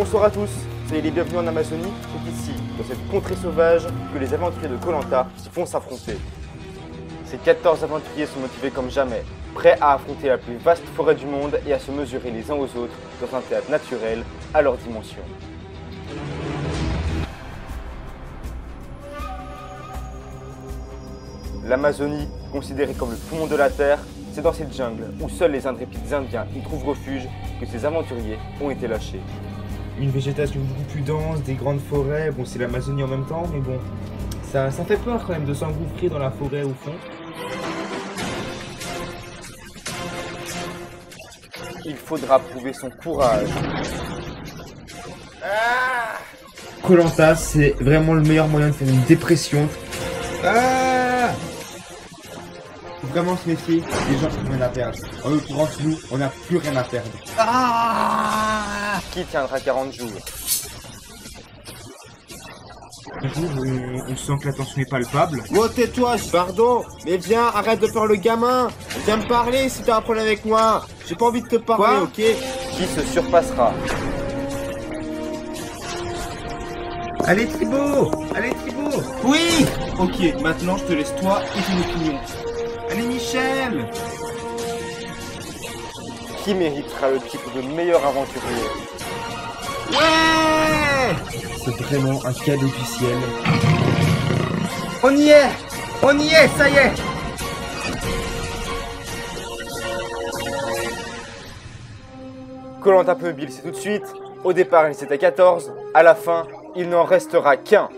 Bonsoir à tous, soyez les bienvenus en Amazonie. C'est ici, dans cette contrée sauvage, que les aventuriers de Koh Lanta vont s'affronter. Ces 14 aventuriers sont motivés comme jamais, prêts à affronter la plus vaste forêt du monde et à se mesurer les uns aux autres dans un théâtre naturel à leur dimension. L'Amazonie, considérée comme le poumon de la Terre, c'est dans cette jungle, où seuls les intrépides Indiens y trouvent refuge, que ces aventuriers ont été lâchés. Une végétation beaucoup plus dense, des grandes forêts, bon c'est l'Amazonie en même temps, mais bon, ça fait peur quand même de s'engouffrer dans la forêt au fond. Il faudra prouver son courage. Koh Lanta, c'est vraiment le meilleur moyen de faire une dépression. Faut vraiment se méfier des gens qui ont rien à perdre. En l'occurrence, nous, on n'a plus rien à perdre. Qui tiendra 40 jours? Un jour, on sent que la tension est palpable. Oh, tais-toi, pardon, mais viens, arrête de faire le gamin. Viens me parler si t'as un problème avec moi. J'ai pas envie de te parler, Quoi? ok? Qui se surpassera? Allez Thibaut! Allez Thibaut! Oui! Ok, maintenant je te laisse toi et ton opinion. Allez Michel! Qui méritera le titre de meilleur aventurier? Ouais! C'est vraiment un cadeau du ciel. On y est! On y est, ça y est! Koh Lanta Mobile, c'est tout de suite. Au départ, ils étaient 14. À la fin, il n'en restera qu'un.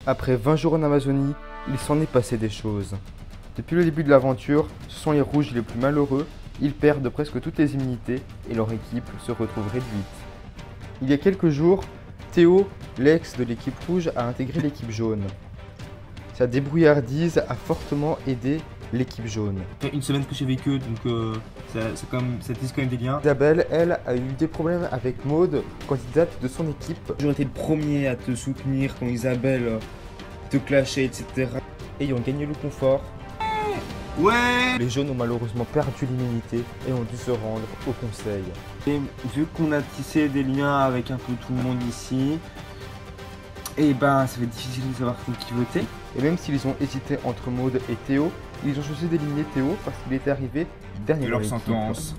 Après 20 jours en Amazonie, il s'en est passé des choses. Depuis le début de l'aventure, ce sont les rouges les plus malheureux, ils perdent presque toutes les immunités et leur équipe se retrouve réduite. Il y a quelques jours, Théo, l'ex de l'équipe rouge, a intégré l'équipe jaune. Sa débrouillardise a fortement aidé l'équipe jaune. Ça fait une semaine que je suis avec eux, donc ça tisse quand même des liens. Isabelle, elle, a eu des problèmes avec Maud, candidate de son équipe. J'ai toujours été le premier à te soutenir quand Isabelle te clashait, etc. Ayant gagné le confort, Ouais! les jaunes ont malheureusement perdu l'immunité et ont dû se rendre au conseil. Et vu qu'on a tissé des liens avec un peu tout le monde ici, et ben ça va être difficile de savoir qui voter. Et même s'ils ont hésité entre Maud et Théo, ils ont choisi d'éliminer Théo parce qu'il était arrivé dernier Et dans leur l'équipe. sentence.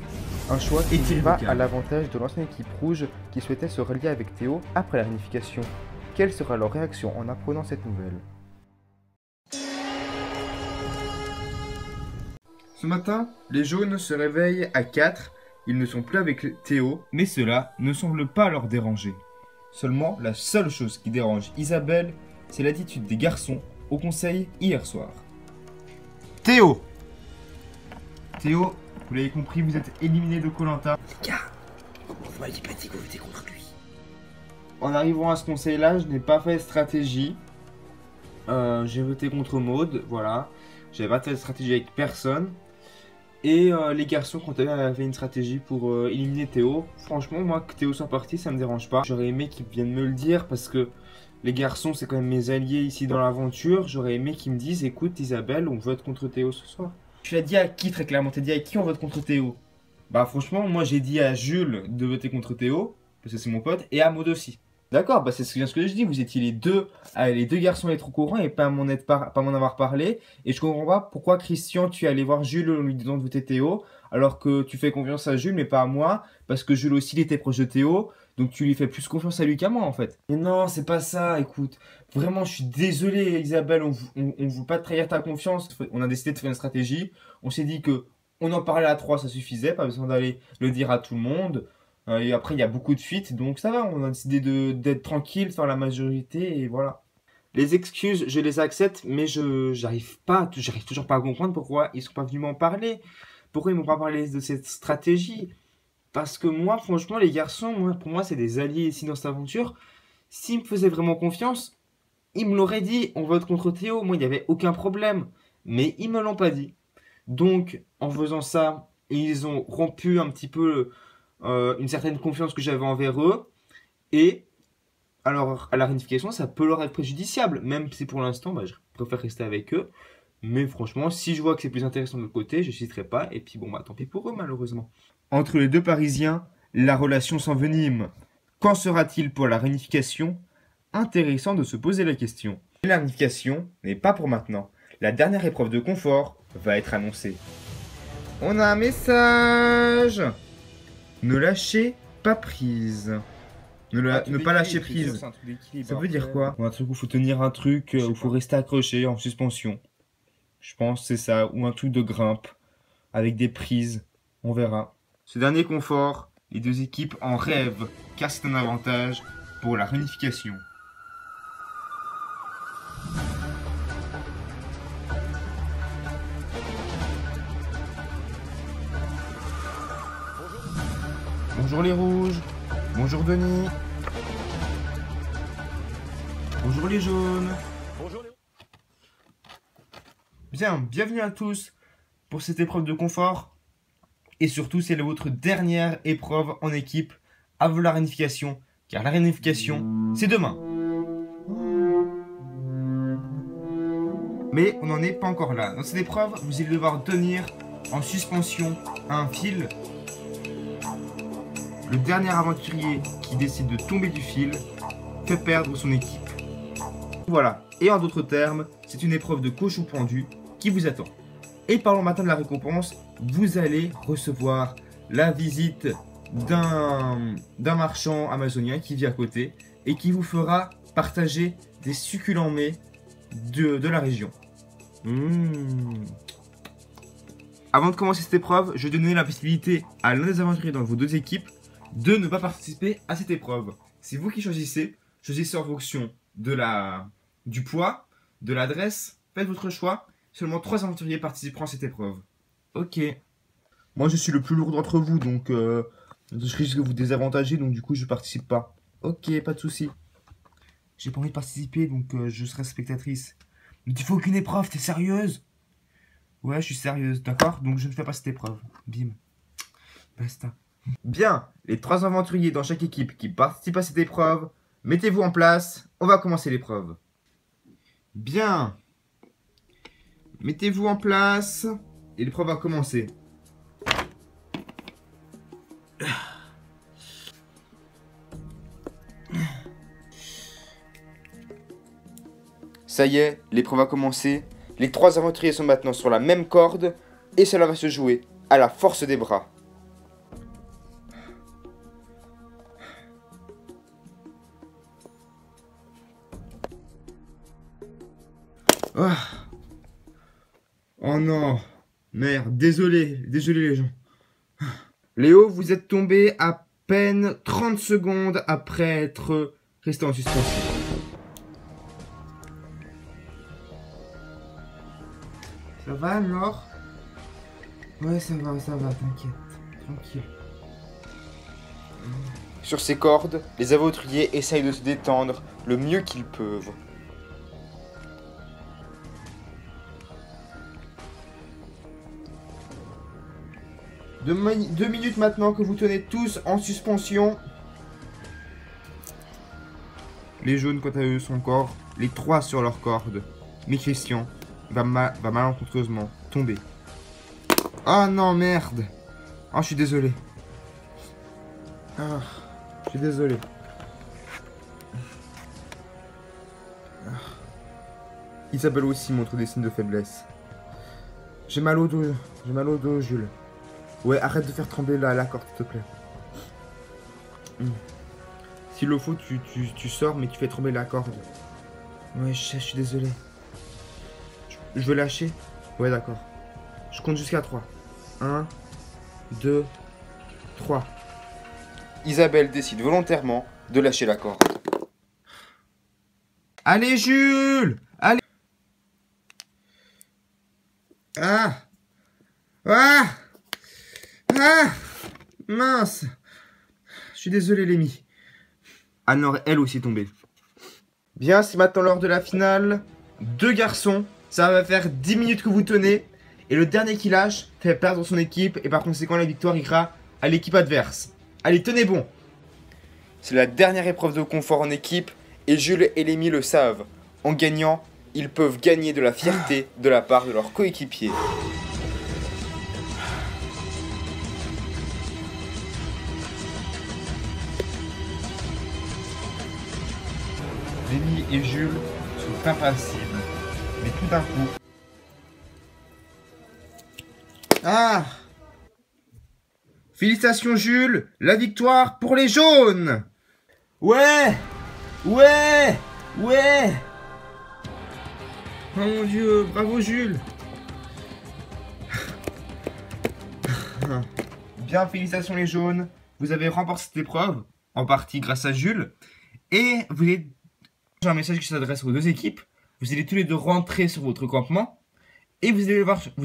Un choix qui Est-il va vocal? à l'avantage de l'ancienne équipe rouge qui souhaitait se relier avec Théo après la réunification. Quelle sera leur réaction en apprenant cette nouvelle? Ce matin, les jaunes se réveillent à 4, ils ne sont plus avec Théo, mais cela ne semble pas leur déranger. Seulement, la seule chose qui dérange Isabelle, c'est l'attitude des garçons au conseil hier soir. Théo, vous l'avez compris, vous êtes éliminé de Koh Lanta. Les gars, vous m'avez pas dit que vous étiez contre lui. En arrivant à ce conseil-là, je n'ai pas fait de stratégie. J'ai voté contre Maud, voilà. J'avais pas fait de stratégie avec personne. Et les garçons, quand eux avaient fait une stratégie pour éliminer Théo, franchement, moi, que Théo soit parti, ça me dérange pas. J'aurais aimé qu'ils viennent me le dire parce que Les garçons, c'est quand même mes alliés ici dans l'aventure. J'aurais aimé qu'ils me disent, écoute Isabelle, on vote contre Théo ce soir. Tu l'as dit à qui très clairement? T'as dit à qui on vote contre Théo? Bah franchement, moi j'ai dit à Jules de voter contre Théo, parce que c'est mon pote, et à Maud aussi. D'accord, bah c'est bien ce que je dis, vous étiez les deux garçons à être au courant et pas m'en avoir parlé. Et je comprends pas pourquoi Christian, tu es allé voir Jules en lui disant de voter Théo, alors que tu fais confiance à Jules mais pas à moi, parce que Jules aussi il était proche de Théo, donc tu lui fais plus confiance à lui qu'à moi en fait. Mais non, c'est pas ça, écoute. Vraiment, je suis désolé Isabelle, on veut pas trahir ta confiance. On a décidé de faire une stratégie, on s'est dit que on en parlait à trois, ça suffisait, pas besoin d'aller le dire à tout le monde. Et après, il y a beaucoup de fuites, donc ça va, on a décidé d'être tranquille, de faire la majorité, et voilà. Les excuses, je les accepte, mais j'arrive toujours pas à comprendre pourquoi ils sont pas venus m'en parler. Pourquoi ils m'ont pas parlé de cette stratégie? Parce que moi, franchement, les garçons, pour moi, c'est des alliés ici dans cette aventure. S'ils me faisaient vraiment confiance, ils me l'auraient dit, on vote contre Théo, moi, il n'y avait aucun problème. Mais ils me l'ont pas dit. Donc, en faisant ça, ils ont rompu un petit peu une certaine confiance que j'avais envers eux. Et alors, à la réunification, ça peut leur être préjudiciable. Même si pour l'instant, je préfère rester avec eux. Mais franchement, si je vois que c'est plus intéressant de l'autre côté, je n'hésiterai pas. Et puis bon, tant pis pour eux, malheureusement. Entre les deux Parisiens, la relation s'envenime. Qu'en sera-t-il pour la réunification? Intéressant de se poser la question. La réunification n'est pas pour maintenant. La dernière épreuve de confort va être annoncée. On a un message. Ne lâchez pas prise. Ne pas lâcher prise. Ça veut dire quoi? Un truc où il faut tenir un truc, où il faut rester accroché en suspension. Je pense que c'est ça. Ou un truc de grimpe. Avec des prises. On verra. Ce dernier confort, les deux équipes en rêvent, car c'est un avantage pour la réunification. Bonjour les rouges. Bonjour Denis. Bonjour les jaunes. Bonjour les... Bien, bienvenue à tous pour cette épreuve de confort. Et surtout, c'est votre dernière épreuve en équipe avant la réunification. Car la réunification, c'est demain. Mais on n'en est pas encore là. Dans cette épreuve, vous allez devoir tenir en suspension un fil. Le dernier aventurier qui décide de tomber du fil fait perdre son équipe. Voilà. Et en d'autres termes, c'est une épreuve de cochon pendu qui vous attend. Et parlons maintenant de la récompense. Vous allez recevoir la visite d'un marchand amazonien qui vit à côté et qui vous fera partager des succulents mets de la région. Avant de commencer cette épreuve, je vais donner la possibilité à l'un des aventuriers dans vos deux équipes de ne pas participer à cette épreuve. C'est vous qui choisissez en fonction du poids, de l'adresse, faites votre choix. Seulement 3 aventuriers participeront à cette épreuve. Ok. Moi je suis le plus lourd d'entre vous, donc je risque de vous désavantager, donc du coup je participe pas. Ok, pas de souci. J'ai pas envie de participer, donc je serai spectatrice. Mais tu fais aucune épreuve, t'es sérieuse? Ouais, je suis sérieuse, d'accord? Donc je ne fais pas cette épreuve. Bim. Basta. Bien, les 3 aventuriers dans chaque équipe qui participent à cette épreuve, mettez-vous en place, on va commencer l'épreuve. Bien. Mettez-vous en place et l'épreuve va commencer. Ça y est, l'épreuve va commencer. Les 3 aventuriers sont maintenant sur la même corde et cela va se jouer à la force des bras. Oh non, merde, désolé les gens. Léo, vous êtes tombé à peine 30 secondes après être resté en suspension. Ça va alors? Ouais, ça va, t'inquiète, tranquille. Sur ces cordes, les aventuriers essayent de se détendre le mieux qu'ils peuvent. Deux minutes maintenant que vous tenez tous en suspension. Les jaunes, quant à eux, sont encore les 3 sur leur corde. Mais Christian va malencontreusement tomber. Oh non, merde. Oh, je suis désolé. Ah, je suis désolé. Ah. Isabelle aussi montre des signes de faiblesse. J'ai mal au dos. J'ai mal au dos, Jules. Ouais, arrête de faire trembler la corde, s'il te plaît. S'il le faut, tu sors, mais tu fais trembler la corde. Ouais, je suis désolé. Je veux lâcher. Ouais, d'accord. Je compte jusqu'à 3. 1, 2, 3. Isabelle décide volontairement de lâcher la corde. Allez, Jules! Allez! Ah! Ah! Ah! Mince! Je suis désolé, Lémi. Anne aurait elle aussi tombé. Bien, c'est maintenant l'heure de la finale. 2 garçons. Ça va faire 10 minutes que vous tenez. Et le dernier qui lâche fait perdre son équipe. Et par conséquent, la victoire ira à l'équipe adverse. Allez, tenez bon! C'est la dernière épreuve de confort en équipe et Jules et Lémi le savent. En gagnant, ils peuvent gagner de la fierté de la part de leurs coéquipiers. Lémi et Jules sont impassibles. Mais tout d'un coup... Ah! Félicitations Jules! La victoire pour les jaunes! Ouais! Ouais! Ouais! Oh mon Dieu! Bravo Jules! Bien, félicitations les jaunes! Vous avez remporté cette épreuve, en partie grâce à Jules. Et vous allez... J'ai un message qui s'adresse aux 2 équipes. Vous allez tous les 2 rentrer sur votre campement. Et vous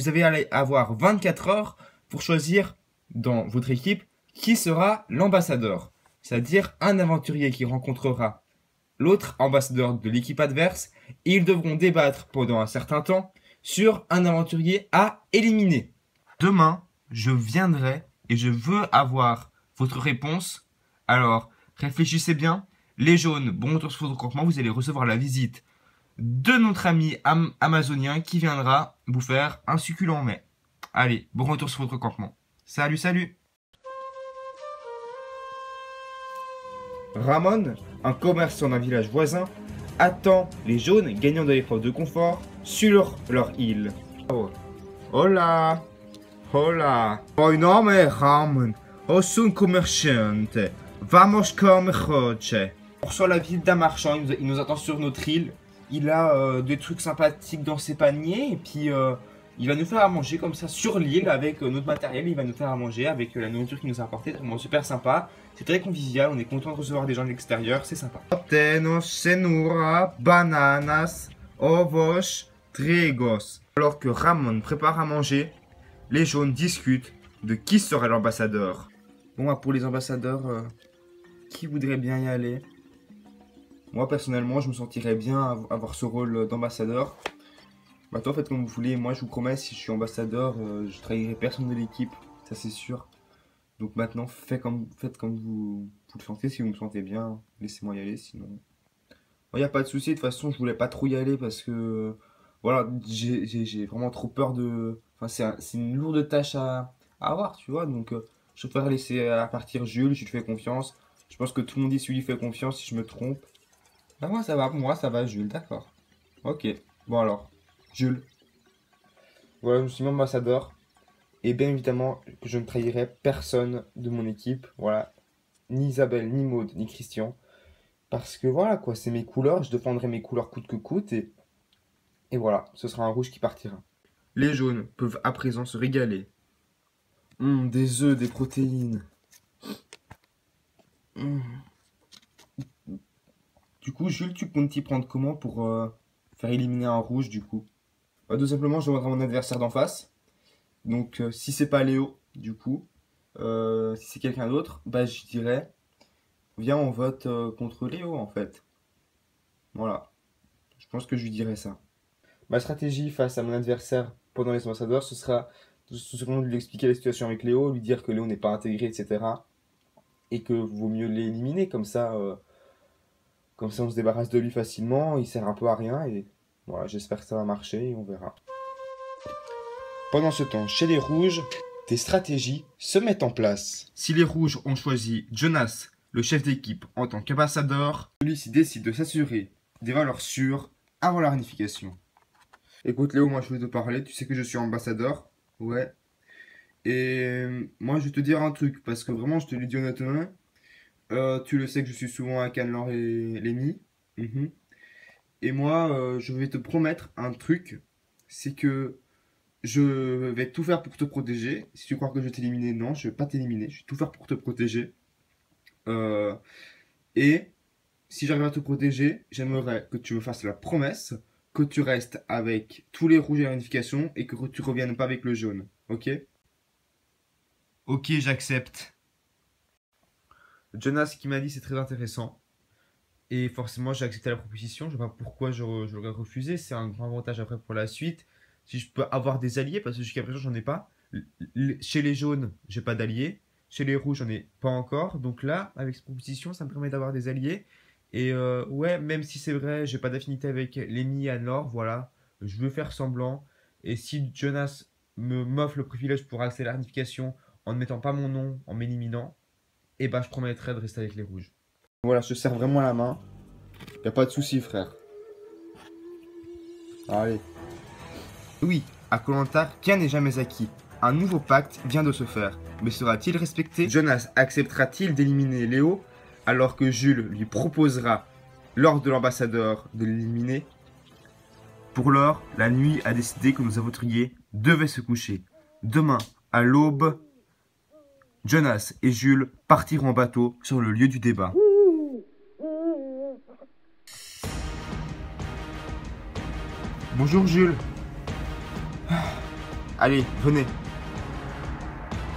allez avoir 24 heures pour choisir dans votre équipe qui sera l'ambassadeur. C'est-à-dire un aventurier qui rencontrera l'autre ambassadeur de l'équipe adverse. Et ils devront débattre pendant un certain temps sur un aventurier à éliminer. Demain, je viendrai et je veux avoir votre réponse. Alors, réfléchissez bien. Les jaunes, bon retour sur votre campement, vous allez recevoir la visite de notre ami amazonien qui viendra vous faire un succulent mets. Allez, bon retour sur votre campement. Salut, salut! Ramon, un commerçant d'un village voisin, attend les jaunes gagnants de l'épreuve de confort sur leur île. Oh. Hola! Hola! Mon nom est Ramon. Je suis un commerçant. Vamos comer coche. On reçoit la visite d'un marchand, il nous attend sur notre île. Il a des trucs sympathiques dans ses paniers et puis il va nous faire à manger comme ça sur l'île avec notre matériel. Il va nous faire à manger avec la nourriture qu'il nous a apportée. C'est vraiment super sympa. C'est très convivial. On est content de recevoir des gens de l'extérieur. C'est sympa. Obteno, cenoura, bananas, ovos, trigos. Alors que Ramon prépare à manger, les jaunes discutent de qui serait l'ambassadeur. Bon, pour les ambassadeurs, qui voudrait bien y aller? Moi, personnellement, je me sentirais bien avoir ce rôle d'ambassadeur. Bah, toi, faites comme vous voulez. Moi, je vous promets, si je suis ambassadeur, je trahirai personne de l'équipe. Ça, c'est sûr. Donc maintenant, faites comme vous le sentez. Si vous me sentez bien, laissez-moi y aller. Sinon, il n'y a pas de souci. De toute façon, je voulais pas trop y aller parce que... Voilà, j'ai vraiment trop peur de... Enfin, c'est une lourde tâche à avoir, tu vois. Donc, je préfère laisser à partir Jules. Je lui fais confiance. Je pense que tout le monde ici lui fait confiance si je me trompe. Bah moi ça va Jules, d'accord. Ok, bon alors, Jules. Voilà, je suis mon ambassadeur. Et bien évidemment que je ne trahirai personne de mon équipe. Voilà, ni Isabelle, ni Maud, ni Christian. Parce que voilà quoi, c'est mes couleurs, je défendrai mes couleurs coûte que coûte. Et voilà, ce sera un rouge qui partira. Les jaunes peuvent à présent se régaler. Des œufs, des protéines. Du coup, Jules, tu comptes t'y prendre comment pour faire éliminer un rouge, du coup? Bah, tout simplement, je demanderai à mon adversaire d'en face. Donc, si c'est pas Léo, du coup, si c'est quelqu'un d'autre, bah, je dirais, viens, on vote contre Léo, en fait. Voilà. Je pense que je lui dirais ça. Ma stratégie face à mon adversaire pendant les ambassadeurs, ce sera tout simplement de lui expliquer la situation avec Léo, lui dire que Léo n'est pas intégré, etc. Et que vaut mieux l'éliminer, comme ça... Comme ça, on se débarrasse de lui facilement. Il sert un peu à rien. Et voilà, j'espère que ça va marcher et on verra. Pendant ce temps, chez les rouges, des stratégies se mettent en place. Si les rouges ont choisi Jonas, le chef d'équipe, en tant qu'ambassadeur, celui-ci décide de s'assurer des valeurs sûres avant la réunification. Écoute Léo, moi je voulais te parler. Tu sais que je suis ambassadeur. Ouais. Et moi je vais te dire un truc. Parce que vraiment, je te le dis honnêtement. Tu le sais que je suis souvent à Cannes et Lémy. Mhm. Et moi, je vais te promettre un truc. C'est que je vais tout faire pour te protéger. Si tu crois que je vais t'éliminer, non, je vais pas t'éliminer. Je vais tout faire pour te protéger. Euh, et si j'arrive à te protéger, j'aimerais que tu me fasses la promesse que tu restes avec tous les rouges à la réunification et que tu reviennes pas avec le jaune. Ok? Ok, j'accepte. Jonas qui m'a dit c'est très intéressant. Et forcément, j'ai accepté la proposition. Je ne sais pas pourquoi je l'aurais refusé. C'est un grand avantage après pour la suite. Si je peux avoir des alliés, parce que jusqu'à présent, j'en ai pas. Chez les jaunes, j'ai pas d'alliés. Chez les rouges, j'en ai pas encore. Donc là, avec cette proposition, ça me permet d'avoir des alliés. Et ouais, même si c'est vrai, j'ai pas d'affinité avec Lémi et Anne-Laure, voilà. Je veux faire semblant. Et si Jonas m'offre le privilège pour accéder à la réunification en ne mettant pas mon nom, en m'éliminant, et bah je promettrai de rester avec les rouges. Voilà, je te serre vraiment la main. Y a pas de souci, frère. Allez. Oui, à Koh-Lanta, rien n'est jamais acquis. Un nouveau pacte vient de se faire. Mais sera-t-il respecté? Jonas acceptera-t-il d'éliminer Léo alors que Jules lui proposera, lors de l'ambassadeur, de l'éliminer? Pour l'heure, la nuit a décidé que nos aventuriers devaient se coucher. Demain, à l'aube, Jonas et Jules partiront en bateau sur le lieu du débat. Bonjour Jules. Allez, venez.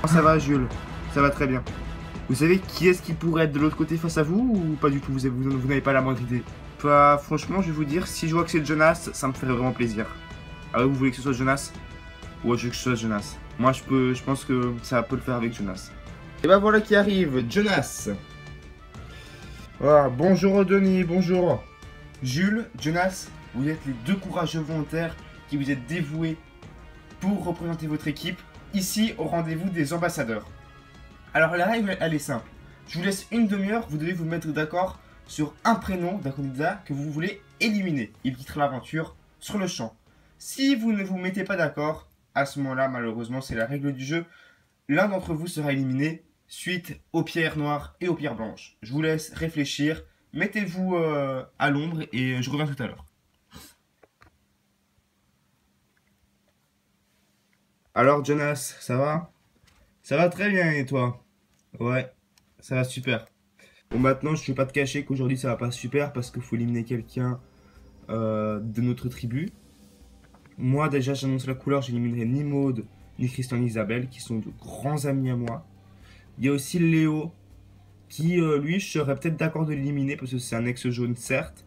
Comment ça va Jules? Ça va très bien. Vous savez qui est-ce qui pourrait être de l'autre côté face à vous ou pas du tout? Vous n'avez pas la moindre idée? Bah, franchement, je vais vous dire, si je vois que c'est Jonas, ça me ferait vraiment plaisir. Ah ouais, vous voulez que ce soit Jonas? Ouais, je veux que ce soit Jonas. Moi, je pense que ça peut le faire avec Jonas. Et bah voilà qui arrive, Jonas. Voilà, bonjour Denis, bonjour. Jules, Jonas, vous êtes les deux courageux volontaires qui vous êtes dévoués pour représenter votre équipe ici au rendez-vous des ambassadeurs. Alors la règle, elle est simple. Je vous laisse une demi-heure, vous devez vous mettre d'accord sur un prénom d'un candidat que vous voulez éliminer. Il quittera l'aventure sur le champ. Si vous ne vous mettez pas d'accord, à ce moment-là, malheureusement, c'est la règle du jeu, l'un d'entre vous sera éliminé suite aux pierres noires et aux pierres blanches. Je vous laisse réfléchir, mettez-vous à l'ombre et je reviens tout à l'heure. Alors Jonas, ça va? Ça va très bien et toi? Ouais, ça va super. Bon maintenant je ne vais pas te cacher qu'aujourd'hui ça va pas super parce qu'il faut éliminer quelqu'un de notre tribu. Moi déjà j'annonce la couleur, j'éliminerai ni Maud ni Christian ni Isabelle qui sont de grands amis à moi. Il y a aussi Léo qui lui je serais peut-être d'accord de l'éliminer parce que c'est un ex-jaune certes.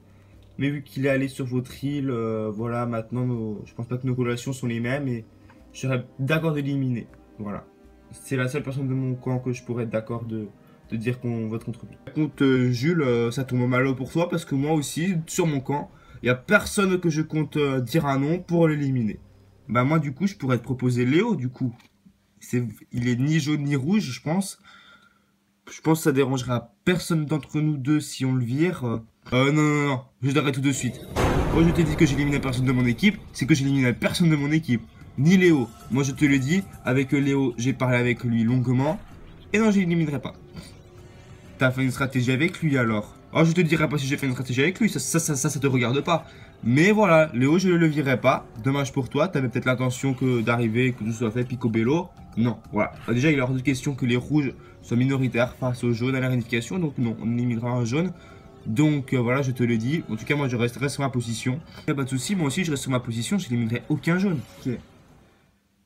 Mais vu qu'il est allé sur votre île, voilà maintenant je pense pas que nos relations sont les mêmes et je serais d'accord de l'éliminer. Voilà. C'est la seule personne de mon camp que je pourrais être d'accord de dire qu'on vote contre lui. Par contre, Jules, ça tombe mal pour toi parce que moi aussi, sur mon camp, il n'y a personne que je compte dire un nom pour l'éliminer. Bah moi, du coup, je pourrais te proposer Léo, du coup. Il est ni jaune ni rouge, je pense. Je pense que ça dérangera personne d'entre nous deux si on le vire. Non, je t'arrête tout de suite. Quand je t'ai dit que j'éliminais personne de mon équipe, c'est que j'éliminais personne de mon équipe. Ni Léo. Moi je te le dis, avec Léo, j'ai parlé avec lui longuement. Et non, je l'éliminerai pas. T'as fait une stratégie avec lui alors? Oh, je te dirai pas si j'ai fait une stratégie avec lui, ça te regarde pas. Mais voilà, Léo, je ne le virerai pas. Dommage pour toi, t'avais peut-être l'intention d'arriver, que tout soit fait picobello. Non, voilà. Bah, déjà, il est hors de question que les rouges soient minoritaires face aux jaunes à la réunification. Donc non, on éliminera un jaune. Donc voilà, je te le dis. En tout cas, moi je resterai sur ma position. Pas de soucis, moi aussi je reste sur ma position, je n'éliminerai aucun jaune. Ok.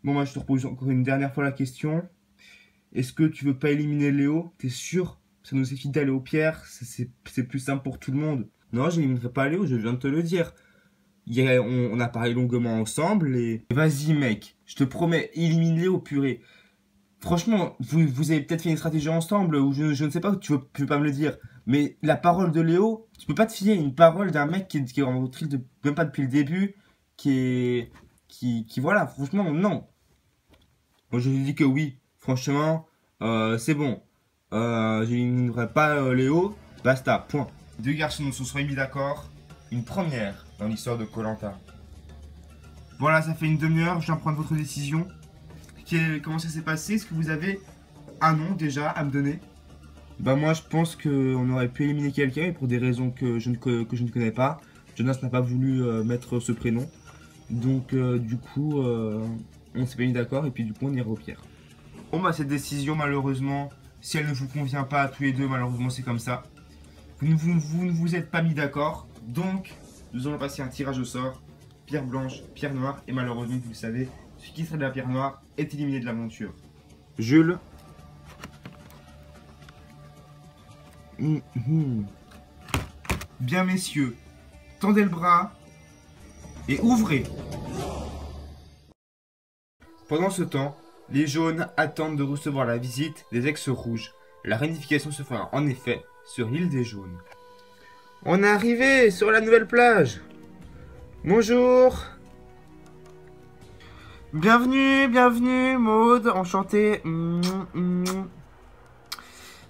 Bon, moi je te repose encore une dernière fois la question. Est-ce que tu veux pas éliminer Léo? T'es sûr? Ça nous évite d'aller aux pierres, c'est plus simple pour tout le monde. Non, je n'éliminerai pas Léo, je viens de te le dire. On a parlé longuement ensemble et... Vas-y mec, je te promets, élimine Léo, purée. Franchement, vous avez peut-être fait une stratégie ensemble ou je ne sais pas, tu veux pas me le dire. Mais la parole de Léo, tu peux pas te fier à une parole d'un mec qui est en retrait même pas depuis le début, voilà, franchement, non. Moi, je lui dis que oui, franchement, c'est bon. J'éliminerai pas Léo, basta, point. Deux garçons se sont mis d'accord. Une première dans l'histoire de koh. Voilà, ça fait une demi-heure, je viens prendre votre décision. Comment ça s'est passé? Est-ce que vous avez un nom déjà à me donner? Bah moi je pense qu'on aurait pu éliminer quelqu'un et pour des raisons que je ne connais pas. Jonas n'a pas voulu mettre ce prénom. Donc du coup on s'est pas mis d'accord et puis du coup on ira au Pierre. Bon bah cette décision malheureusement, si elle ne vous convient pas à tous les deux, malheureusement c'est comme ça. Vous ne vous êtes pas mis d'accord, donc nous allons passer un tirage au sort. Pierre blanche, pierre noire et malheureusement vous le savez, celui qui serait de la pierre noire est éliminé de l'aventure. Jules. Bien messieurs, tendez le bras et ouvrez. Pendant ce temps, les jaunes attendent de recevoir la visite des ex-rouges. La réunification se fera en effet sur l'île des jaunes. On est arrivé sur la nouvelle plage. Bonjour. Bienvenue, bienvenue, Maud, enchanté.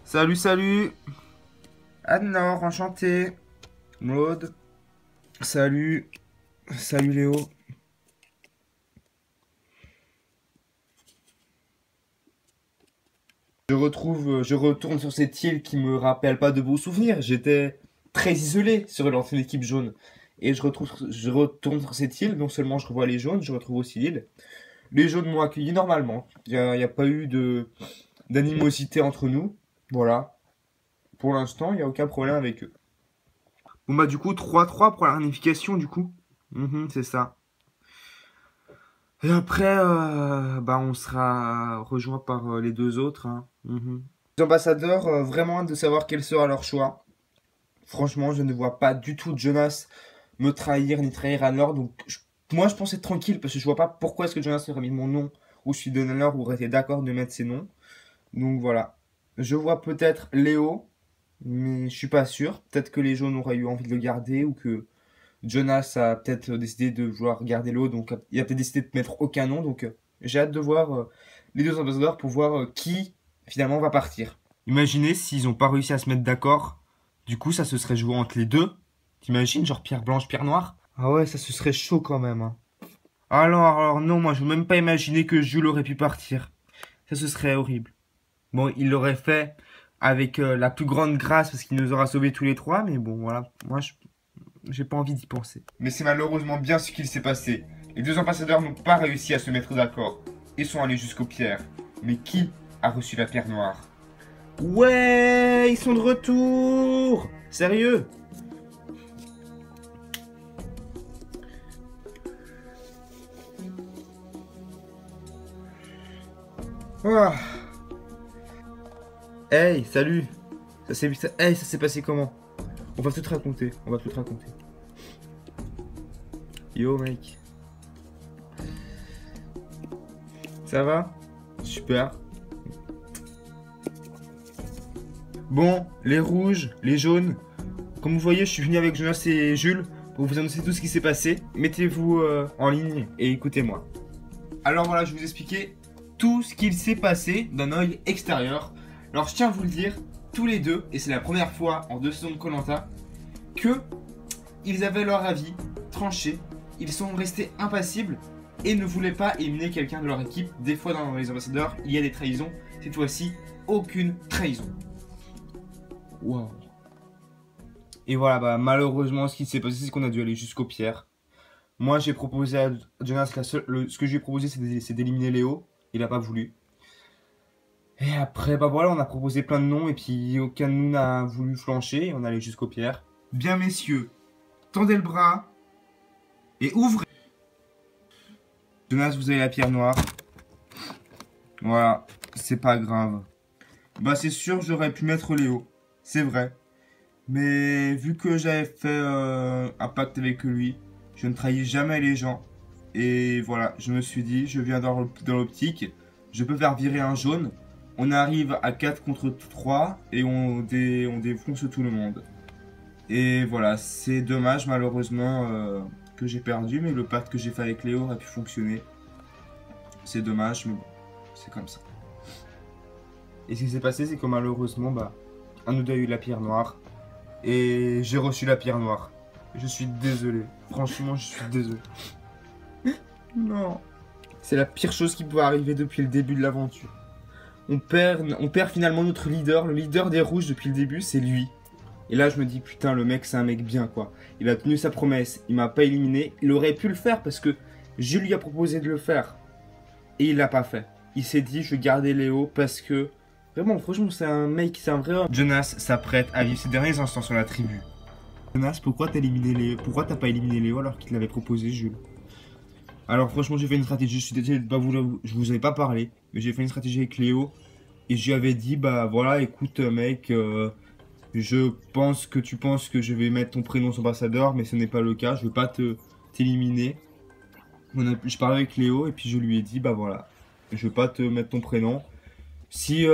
Salut, salut. Anne-Laure, enchanté. Maud. Salut. Salut Léo. Je retourne sur cette île qui me rappelle pas de beaux souvenirs. J'étais très isolé sur l'ancienne équipe jaune. Et je retourne sur cette île. Non seulement je revois les jaunes, je retrouve aussi l'île. Les jaunes m'ont accueilli normalement. Il n'y a pas eu d'animosité entre nous. Voilà. Pour l'instant, il n'y a aucun problème avec eux. Bon bah du coup, 3-3 pour la réunification du coup. C'est ça. Et après, bah on sera rejoint par les deux autres. Hein. Les ambassadeurs, vraiment hâte de savoir quel sera leur choix. Franchement, je ne vois pas du tout Jonas me trahir ni trahir Anne-Laure. Donc moi, je pense être tranquille parce que je vois pas pourquoi est-ce que Jonas aurait mis mon nom ou celui de Anne-Laure ou aurait été d'accord de mettre ses noms. Donc voilà. Je vois peut-être Léo, mais je suis pas sûr. Peut-être que les jaunes auraient eu envie de le garder ou que Jonas a peut-être décidé de vouloir garder Léo. Donc il a peut-être décidé de mettre aucun nom. Donc j'ai hâte de voir les deux ambassadeurs pour voir qui finalement va partir. Imaginez s'ils n'ont pas réussi à se mettre d'accord. Du coup, ça se serait joué entre les deux. T'imagines, genre pierre blanche, pierre noire? Ah ouais, ça se serait chaud quand même. Hein. Alors non, moi je veux même pas imaginer que Jules aurait pu partir. Ça se serait horrible. Bon, il l'aurait fait avec la plus grande grâce parce qu'il nous aura sauvés tous les trois. Mais bon, voilà, moi j'ai pas envie d'y penser. Mais c'est malheureusement bien ce qu'il s'est passé. Les deux ambassadeurs n'ont pas réussi à se mettre d'accord et sont allés jusqu'aux pierres. Mais qui a reçu la pierre noire? Ouais, ils sont de retour. Sérieux? Oh. Hey, salut. Ça s'est passé comment? On va tout te raconter. Yo, mec. Ça va? Super. Bon, les rouges, les jaunes. Comme vous voyez, je suis venu avec Jonas et Jules pour vous annoncer tout ce qui s'est passé. Mettez-vous en ligne et écoutez-moi. Alors voilà, je vais vous expliquer tout ce qu'il s'est passé d'un œil extérieur. Alors je tiens à vous le dire, tous les deux, et c'est la première fois en 2 saisons de koh, que ils avaient leur avis tranché, ils sont restés impassibles et ne voulaient pas éliminer quelqu'un de leur équipe. Des fois dans les ambassadeurs, il y a des trahisons. Cette fois-ci, aucune trahison. Waouh. Et voilà, bah, malheureusement, ce qui s'est passé, c'est qu'on a dû aller jusqu'aux pierres. Moi, j'ai proposé à Jonas, ce que je lui ai proposé, c'est d'éliminer Léo. Il n'a pas voulu. Et après, bah voilà, on a proposé plein de noms et puis aucun de nous n'a voulu flancher. Et on allait jusqu'aux pierres. Bien, messieurs, tendez le bras et ouvrez. Jonas, vous avez la pierre noire. Voilà, c'est pas grave. Bah, c'est sûr, j'aurais pu mettre Léo. C'est vrai. Mais vu que j'avais fait un pacte avec lui, je ne trahis jamais les gens. Et voilà, je me suis dit, je viens dans l'optique, je peux faire virer un jaune. On arrive à 4 contre 3 et on défonce tout le monde. Et voilà, c'est dommage malheureusement que j'ai perdu, mais le pacte que j'ai fait avec Léo aurait pu fonctionner. C'est dommage, mais bon, c'est comme ça. Et ce qui s'est passé, c'est que malheureusement, un de nous a eu la pierre noire. Et j'ai reçu la pierre noire. Je suis désolé. Franchement, je suis désolé. Non. C'est la pire chose qui pouvait arriver depuis le début de l'aventure. On perd finalement notre leader. Le leader des rouges depuis le début, c'est lui. Et là, je me dis, putain, le mec, c'est un mec bien, quoi. Il a tenu sa promesse. Il m'a pas éliminé. Il aurait pu le faire parce que je lui ai proposé de le faire. Et il l'a pas fait. Il s'est dit, je vais garder Léo parce que... Vraiment, franchement, c'est un mec, c'est un vrai homme. Jonas s'apprête à vivre ses derniers instants sur la tribu. Jonas, pourquoi t'as pas éliminé Léo alors qu'il l'avait proposé, Jules? Alors franchement, j'ai fait une stratégie, je suis désolé de pas je vous avais pas parlé, mais j'ai fait une stratégie avec Léo. Et je lui avais dit, voilà, écoute mec, je pense que tu penses que je vais mettre ton prénom sur ambassadeur, mais ce n'est pas le cas, je veux pas t'éliminer. Je parlais avec Léo et puis je lui ai dit, voilà, je veux pas te mettre ton prénom. Si,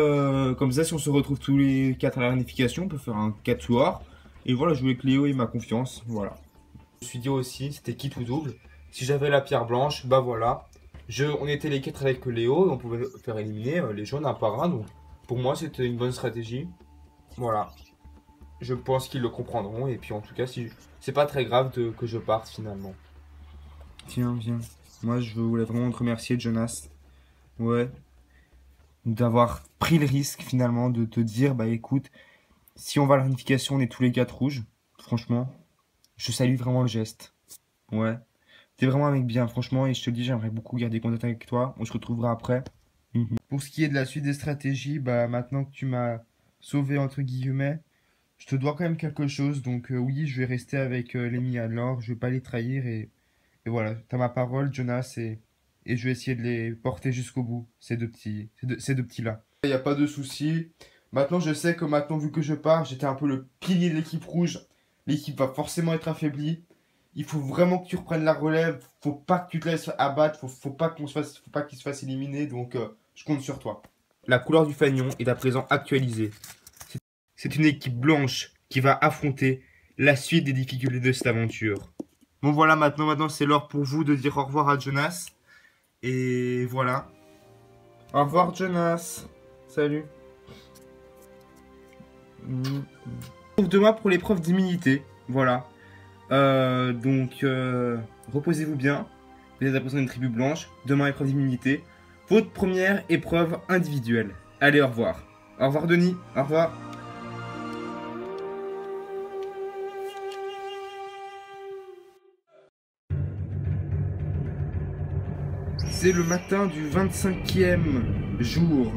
comme ça, si on se retrouve tous les 4 à la réunification, on peut faire un 4 soirs. Et voilà, je voulais que Léo ait ma confiance, voilà. Je me suis dit aussi, c'était quitte ou double. Si j'avais la pierre blanche, voilà. On était les 4 avec Léo et on pouvait faire éliminer les jaunes un par un. Donc, pour moi, c'était une bonne stratégie. Voilà. Je pense qu'ils le comprendront. Et puis, en tout cas, si c'est pas très grave que je parte finalement. Tiens, viens. Moi, je voulais vraiment te remercier, Jonas. Ouais. D'avoir pris le risque finalement de te dire écoute, si on va à la réunification, on est tous les 4 rouges. Franchement, je salue vraiment le geste. Ouais, t'es vraiment un mec bien, franchement, et je te dis, j'aimerais beaucoup garder contact avec toi. On se retrouvera après. Pour ce qui est de la suite des stratégies, maintenant que tu m'as sauvé entre guillemets, je te dois quand même quelque chose. Donc oui, je vais rester avec les alors, je vais pas les trahir et voilà, t'as ma parole, Jonas, et je vais essayer de les porter jusqu'au bout, ces deux petits-là. Il n'y a pas de souci. Maintenant, je sais que vu que je pars, j'étais un peu le pilier de l'équipe rouge. L'équipe va forcément être affaiblie. Il faut vraiment que tu reprennes la relève. Faut pas que tu te laisses abattre. Faut pas qu'il se fasse éliminer. Donc, je compte sur toi. La couleur du fanion est à présent actualisée. C'est une équipe blanche qui va affronter la suite des difficultés de cette aventure. Bon, voilà, maintenant c'est l'heure pour vous de dire au revoir à Jonas. Et voilà. Au revoir Jonas. Salut. Demain pour l'épreuve d'immunité. Voilà. Reposez-vous bien. Vous êtes à présent une tribu blanche. Demain épreuve d'immunité. Votre première épreuve individuelle. Allez, au revoir. Au revoir Denis. Au revoir. C'est le matin du 25e jour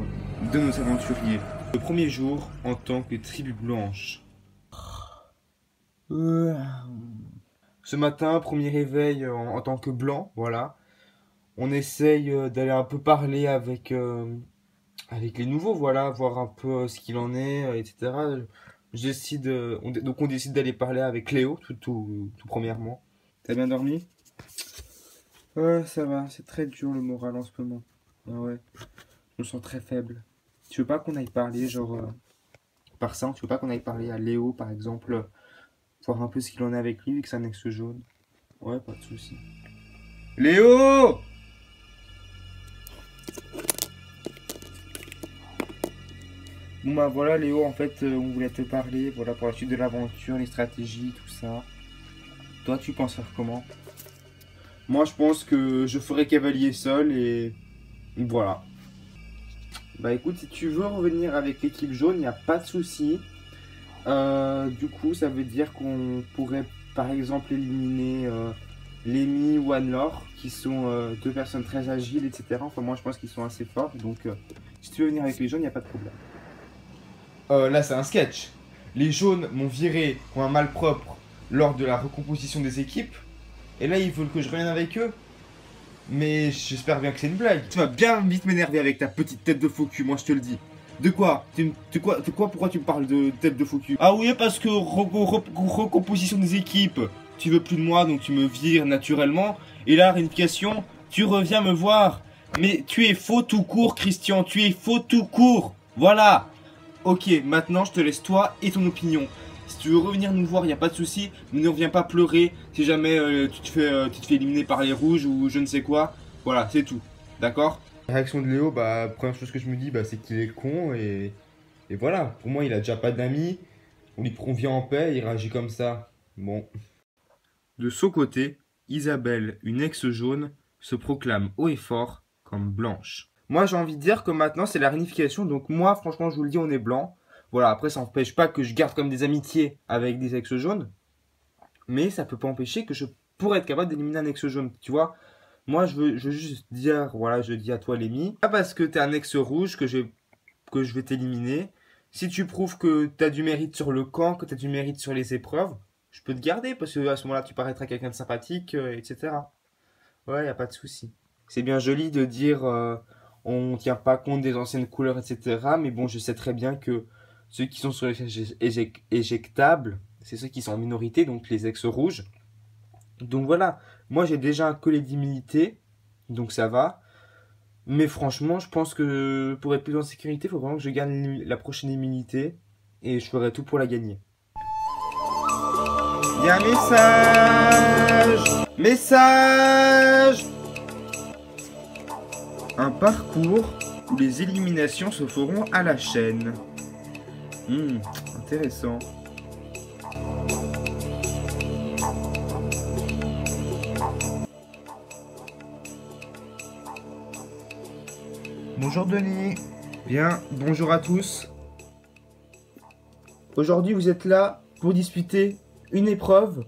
de nos aventuriers. Le premier jour en tant que tribu blanche. Ce matin, premier réveil en tant que blanc, voilà. On essaye d'aller un peu parler avec les nouveaux, voilà, voir un peu ce qu'il en est, etc. Donc on décide d'aller parler avec Léo, tout premièrement. T'as bien dormi? Ouais, ça va, c'est très dur le moral en ce moment. Ah ouais, je me sens très faible. Tu veux pas qu'on aille parler, par ça, tu veux pas qu'on aille parler à Léo, par exemple, voir un peu ce qu'il en est avec lui, vu que c'est un ex jaune? Ouais, pas de soucis. Léo! Bon voilà Léo, en fait, on voulait te parler, voilà, pour la suite de l'aventure, les stratégies, tout ça. Toi, tu penses faire comment? Moi, je pense que je ferai cavalier seul et voilà. Écoute, si tu veux revenir avec l'équipe jaune, il n'y a pas de souci. Du coup, ça veut dire qu'on pourrait, par exemple, éliminer Lémi ou Anne-Laure, qui sont deux personnes très agiles, etc. Enfin, moi, je pense qu'ils sont assez forts. Donc, si tu veux venir avec les jaunes, il n'y a pas de problème. Là, c'est un sketch. Les jaunes m'ont viré pour un malpropre lors de la recomposition des équipes. Et là, ils veulent que je revienne avec eux. Mais j'espère bien que c'est une blague. Tu vas bien vite m'énerver avec ta petite tête de faux cul, moi je te le dis. De quoi? Pourquoi tu me parles de tête de faux cul? Ah oui, parce que recomposition des équipes. Tu veux plus de moi, donc tu me vires naturellement. Et là, réunification, tu reviens me voir. Mais tu es faux tout court, Christian. Tu es faux tout court. Voilà. Ok, maintenant je te laisse toi et ton opinion. Si tu veux revenir nous voir, il n'y a pas de souci. Mais ne reviens pas pleurer si jamais tu te fais éliminer par les rouges ou je ne sais quoi. Voilà, c'est tout. D'accord? La réaction de Léo, bah, première chose que je me dis, bah, c'est qu'il est con et voilà. Pour moi, il a déjà pas d'amis. On lui convient en paix, il réagit comme ça. Bon. De son côté, Isabelle, une ex jaune, se proclame haut et fort comme blanche. Moi, j'ai envie de dire que maintenant, c'est la réunification. Donc moi, franchement, je vous le dis, on est blanc. Voilà, après, ça n'empêche pas que je garde comme des amitiés avec des ex jaunes. Mais ça peut pas empêcher que je pourrais être capable d'éliminer un ex jaune. Tu vois? Moi, je veux juste dire, voilà, je dis à toi, Lémi, pas parce que t'es un ex rouge que je vais t'éliminer. Si tu prouves que t'as du mérite sur le camp, que t'as du mérite sur les épreuves, je peux te garder parce que à ce moment-là, tu paraîtras quelqu'un de sympathique, etc. Ouais, y a pas de souci. C'est bien joli de dire on tient pas compte des anciennes couleurs, etc. Mais bon, je sais très bien que ceux qui sont sur les éjectables, c'est ceux qui sont en minorité, donc les ex-rouges. Donc voilà, moi j'ai déjà un collet d'immunité, donc ça va. Mais franchement, je pense que pour être plus en sécurité, il faut vraiment que je gagne la prochaine immunité. Et je ferai tout pour la gagner. Il y a un message! Message! Un parcours où les éliminations se feront à la chaîne. Intéressant. Bonjour Denis. Bien, bonjour à tous. Aujourd'hui, vous êtes là pour disputer une épreuve,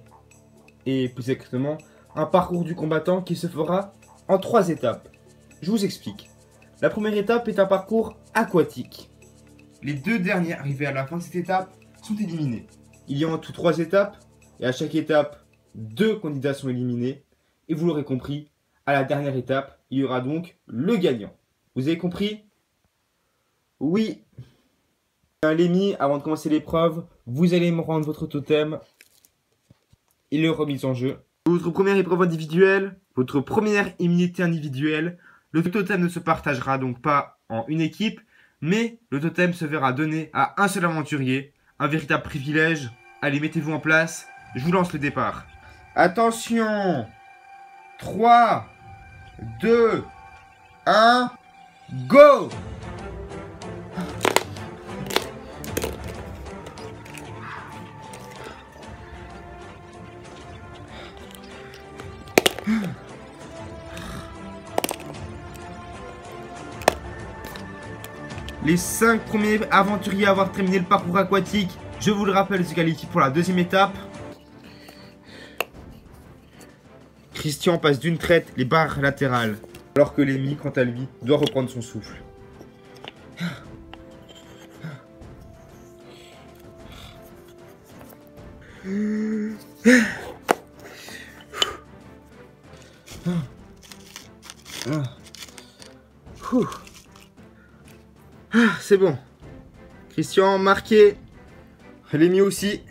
et plus exactement, un parcours du combattant qui se fera en 3 étapes. Je vous explique. La première étape est un parcours aquatique. Les 2 derniers arrivés à la fin de cette étape sont éliminés. Il y a en tout 3 étapes, et à chaque étape, 2 candidats sont éliminés. Et vous l'aurez compris, à la dernière étape, il y aura donc le gagnant. Vous avez compris? Oui. Lémi, avant de commencer l'épreuve, vous allez me rendre votre totem et le remise en jeu. Votre première épreuve individuelle, votre première immunité individuelle. Le totem ne se partagera donc pas en une équipe, mais le totem se verra donné à un seul aventurier. Un véritable privilège. Allez, mettez-vous en place. Je vous lance le départ. Attention! 3, 2, 1... Go! Les 5 premiers aventuriers à avoir terminé le parcours aquatique, je vous le rappelle, se qualifient pour la 2e étape. Christian passe d'une traite les barres latérales. Alors que Lémi, quant à lui, doit reprendre son souffle. C'est bon. Christian marqué. Lémi aussi.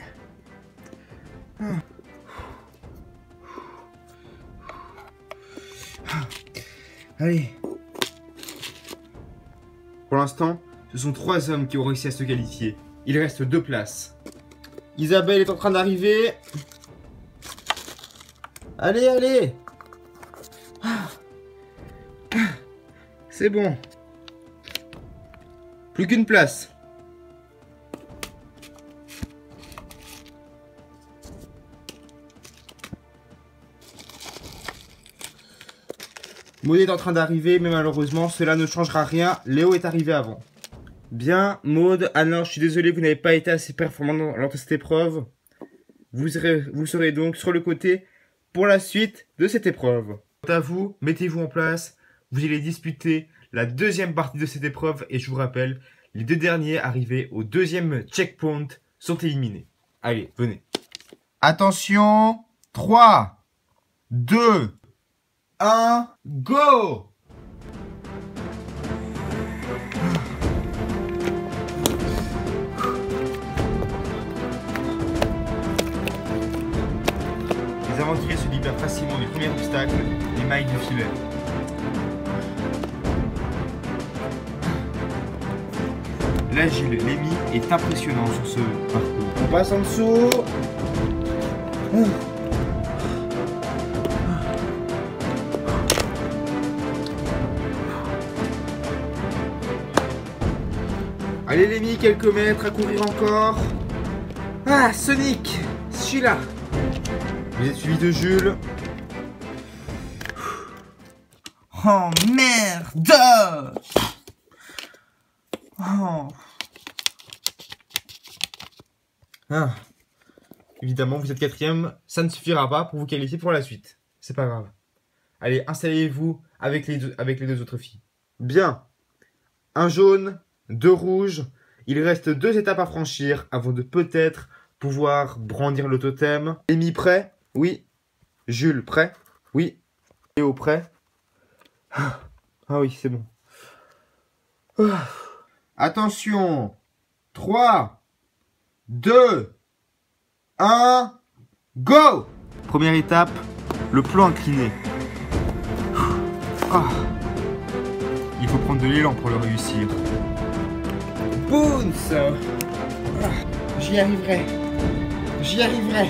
Allez. Pour l'instant, ce sont 3 hommes qui ont réussi à se qualifier. Il reste 2 places. Isabelle est en train d'arriver. Allez, allez. C'est bon. Plus qu'une place. Maud est en train d'arriver, mais malheureusement, cela ne changera rien. Léo est arrivé avant. Bien, Maud, alors je suis désolé, vous n'avez pas été assez performant lors de cette épreuve. Vous serez donc sur le côté pour la suite de cette épreuve. Quant à vous, mettez-vous en place. Vous allez disputer la 2e partie de cette épreuve. Et je vous rappelle, les 2 derniers arrivés au 2e checkpoint sont éliminés. Allez, venez. Attention, 3, 2, 1, go! Les aventuriers se libèrent facilement du premier obstacle, les mailles du filet. l'agile Lémi est impressionnant sur ce parcours. On passe en dessous. Allez Lémi, quelques mètres à courir encore. Ah, Sonic, je suis là. Vous êtes suivi de Jules. Oh merde! Oh. Ah. Évidemment, vous êtes quatrième, ça ne suffira pas pour vous qualifier pour la suite. C'est pas grave. Allez, installez-vous avec les deux autres filles. Bien. Un jaune, deux rouges. Il reste 2 étapes à franchir avant de peut-être pouvoir brandir le totem. Amy prêt? Oui. Jules prêt? Oui. Léo prêt? Ah oui, c'est bon. Attention. 3, 2, 1, go! Première étape, le plan incliné. Ah. Il faut prendre de l'élan pour le réussir. Boons. J'y arriverai. J'y arriverai.